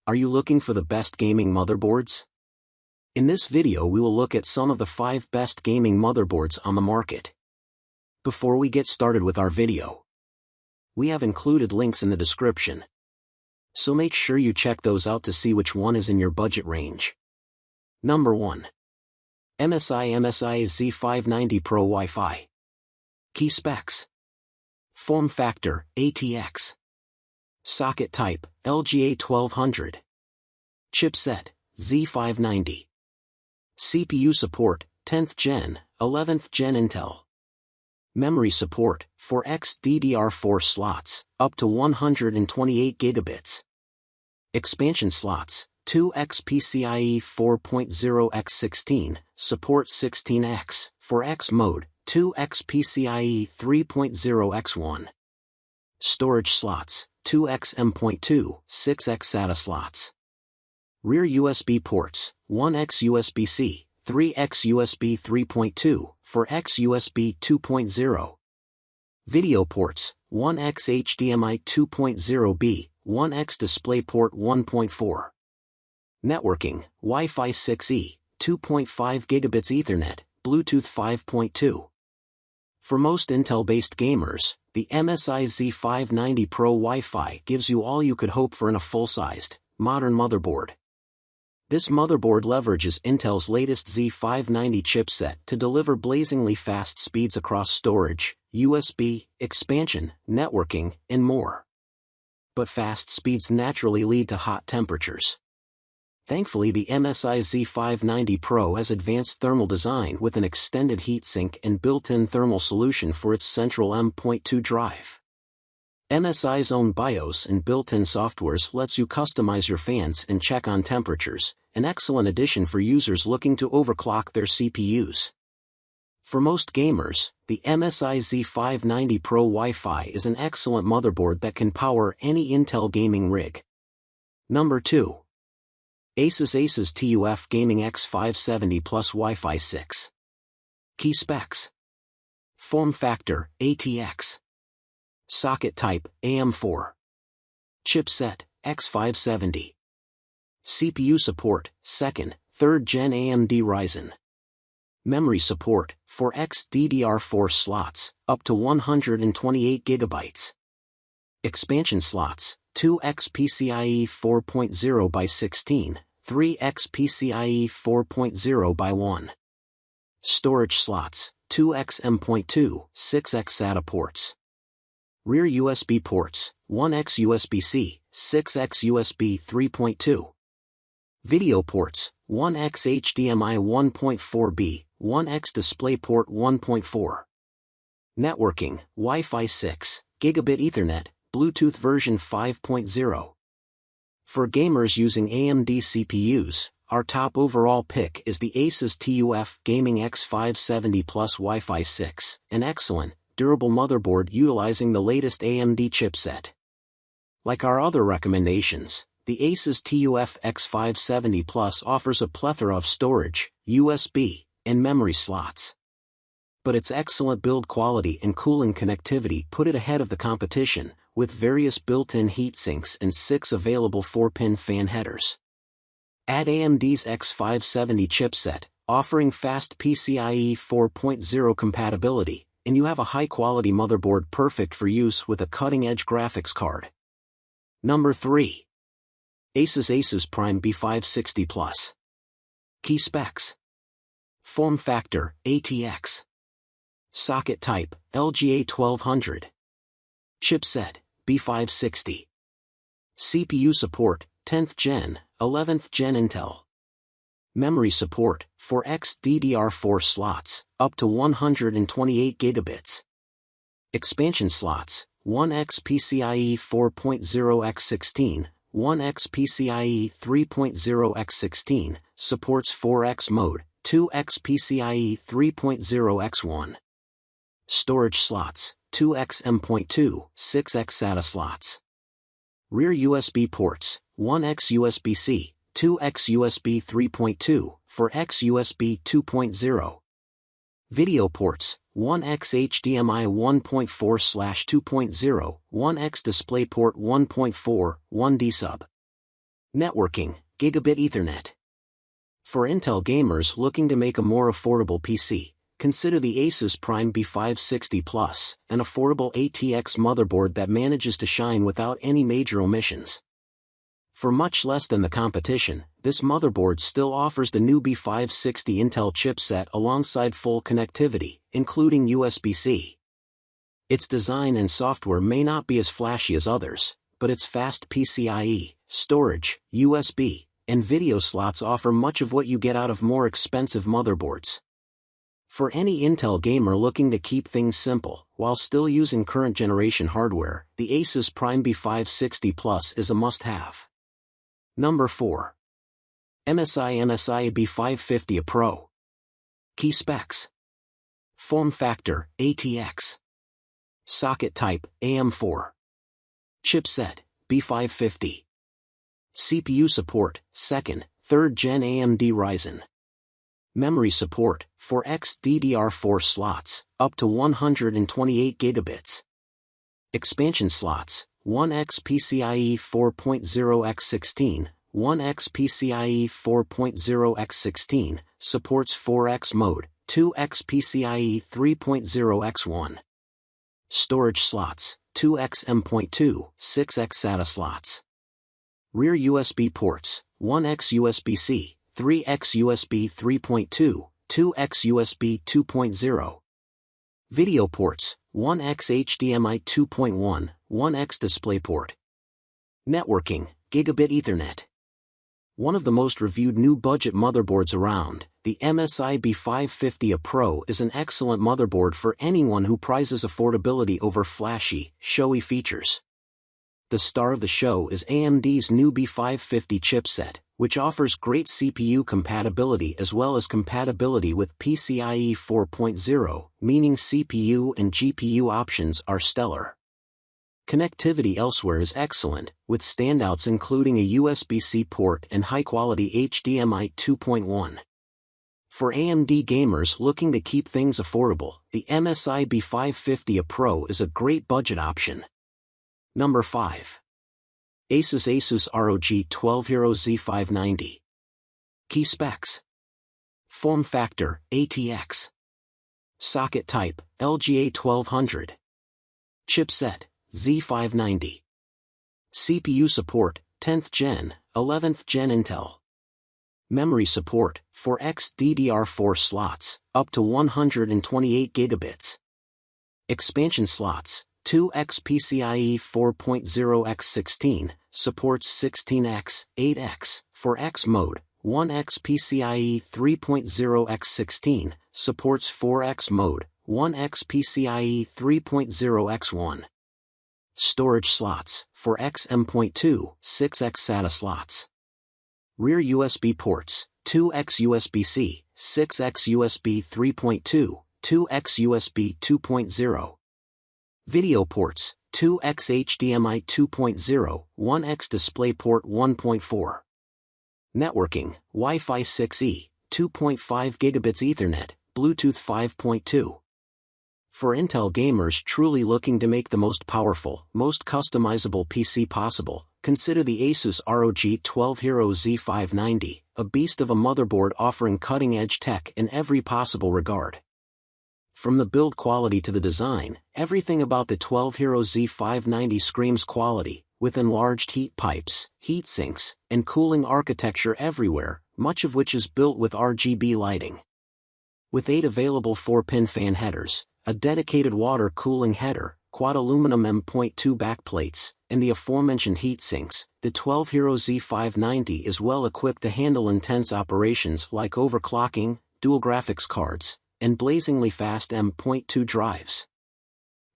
Are you looking for the best gaming motherboards? In this video we will look at some of the 5 best gaming motherboards on the market. Before we get started with our video, we have included links in the description, so make sure you check those out to see which one is in your budget range. Number 1. MSI MSI Z590 Pro Wi-Fi. Key specs. Form factor, ATX. Socket type, LGA 1200. Chipset, Z590. CPU support, 10th Gen, 11th Gen Intel. Memory support, 4x DDR4 slots, up to 128 gigabits. Expansion slots, 2x PCIe 4.0x16, support 16x, 4x mode, 2x PCIe 3.0x1. Storage slots, 2x M.2, 6x SATA slots. Rear USB ports, 1x USB-C, 3x USB 3.2, 4x USB 2.0. Video ports, 1x HDMI 2.0B, 1x DisplayPort 1.4. Networking, Wi-Fi 6E, 2.5 gigabits Ethernet, Bluetooth 5.2. For most Intel-based gamers, the MSI Z590 Pro Wi-Fi gives you all you could hope for in a full-sized, modern motherboard. This motherboard leverages Intel's latest Z590 chipset to deliver blazingly fast speeds across storage, USB, expansion, networking, and more. But fast speeds naturally lead to hot temperatures. Thankfully, the MSI Z590 Pro has advanced thermal design with an extended heatsink and built-in thermal solution for its central M.2 drive. MSI's own BIOS and built-in softwares lets you customize your fans and check on temperatures, an excellent addition for users looking to overclock their CPUs. For most gamers, the MSI Z590 Pro Wi-Fi is an excellent motherboard that can power any Intel gaming rig. Number 2. ASUS TUF Gaming X570 Plus Wi-Fi 6. Key specs. Form factor, ATX. Socket type, AM4. Chipset, X570. CPU support, 2nd, 3rd Gen AMD Ryzen. Memory support, 4x DDR4 slots, up to 128 gigabytes. Expansion slots, 2x PCIe 4.0x16, 3x PCIe 4.0x1. Storage slots, 2x M.2, 6x SATA ports. Rear USB ports, 1x USB-C, 6x USB 3.2. Video ports, 1x HDMI 1.4B, 1x DisplayPort 1.4. Networking, Wi-Fi 6, Gigabit Ethernet, Bluetooth version 5.0. For gamers using AMD CPUs, our top overall pick is the ASUS TUF Gaming X570 Plus Wi-Fi 6, an excellent, durable motherboard utilizing the latest AMD chipset. Like our other recommendations, the ASUS TUF X570 Plus offers a plethora of storage, USB, and memory slots. But its excellent build quality and cooling connectivity put it ahead of the competition, with various built-in heatsinks and 6 available 4-pin fan headers. Add AMD's X570 chipset, offering fast PCIe 4.0 compatibility, and you have a high-quality motherboard perfect for use with a cutting-edge graphics card. Number 3. ASUS Prime B560 Plus. Key specs. Form factor, ATX. Socket type, LGA 1200. Chipset, B560. CPU support, 10th Gen, 11th Gen Intel. Memory support, 4x DDR4 slots, up to 128 gigabits. Expansion slots, 1x PCIe 4.0x16, 1x PCIe 3.0x16, supports 4x mode, 2x PCIe 3.0x1. Storage slots, 2x M.2, 6x SATA slots. Rear USB ports, 1x USB-C, 2x USB 3.2, 4x USB 2.0. Video ports, 1x HDMI 1.4/2.0, 1x DisplayPort 1.4, 1D sub. Networking, Gigabit Ethernet. For Intel gamers looking to make a more affordable PC, consider the ASUS Prime B560 Plus, an affordable ATX motherboard that manages to shine without any major omissions. For much less than the competition, this motherboard still offers the new B560 Intel chipset alongside full connectivity, including USB-C. Its design and software may not be as flashy as others, but its fast PCIe, storage, USB, and video slots offer much of what you get out of more expensive motherboards. For any Intel gamer looking to keep things simple, while still using current generation hardware, the ASUS Prime B560 Plus is a must-have. Number 4. MSI MSI B550-A PRO. Key specs. Form factor, ATX. Socket type, AM4. Chipset, B550. CPU support, 2nd, 3rd Gen AMD Ryzen. Memory support, 4x DDR4 slots, up to 128 gigabits. Expansion slots, 1x PCIe 4.0x16, 1x PCIe 4.0x16, supports 4x mode, 2x PCIe 3.0x1. Storage slots, 2x M.2, 6x SATA slots. Rear USB ports, 1x USB-C, 3x USB 3.2, 2x USB 2.0. Video ports, 1x HDMI 2.1, 1x DisplayPort. Networking, Gigabit Ethernet. One of the most reviewed new budget motherboards around, the MSI B550-A PRO is an excellent motherboard for anyone who prizes affordability over flashy, showy features. The star of the show is AMD's new B550 chipset, which offers great CPU compatibility as well as compatibility with PCIe 4.0, meaning CPU and GPU options are stellar. Connectivity elsewhere is excellent, with standouts including a USB-C port and high-quality HDMI 2.1. For AMD gamers looking to keep things affordable, the MSI B550-A PRO is a great budget option. Number 5. ASUS ROG 12 Hero Z590. Key specs. Form factor, ATX. Socket type, LGA 1200. Chipset, Z590. CPU support, 10th Gen, 11th Gen Intel. Memory support, 4x DDR4 slots, up to 128 gigabits. Expansion slots, 2x PCIe 4.0x16, supports 16x, 8x, 4x mode, 1x PCIe 3.0x16, supports 4x mode, 1x PCIe 3.0x1. Storage slots, 4x M.2, 6x SATA slots. Rear USB ports, 2x USB-C, 6x USB 3.2, 2x USB 2.0. Video ports, 2x HDMI 2.0, 1x DisplayPort 1.4. Networking, Wi-Fi 6E, 2.5 gigabits Ethernet, Bluetooth 5.2. For Intel gamers truly looking to make the most powerful, most customizable PC possible, consider the ASUS ROG 12 Hero Z590, a beast of a motherboard offering cutting-edge tech in every possible regard. From the build quality to the design, everything about the 12 Hero Z590 screams quality, with enlarged heat pipes, heat sinks, and cooling architecture everywhere, much of which is built with RGB lighting. With 8 available 4-pin fan headers, a dedicated water cooling header, quad aluminum M.2 backplates, and the aforementioned heat sinks, the 12 Hero Z590 is well equipped to handle intense operations like overclocking, dual graphics cards, and blazingly fast M.2 drives.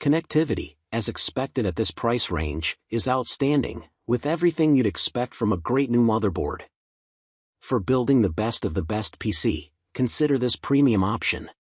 Connectivity, as expected at this price range, is outstanding, with everything you'd expect from a great new motherboard. For building the best of the best PC, consider this premium option.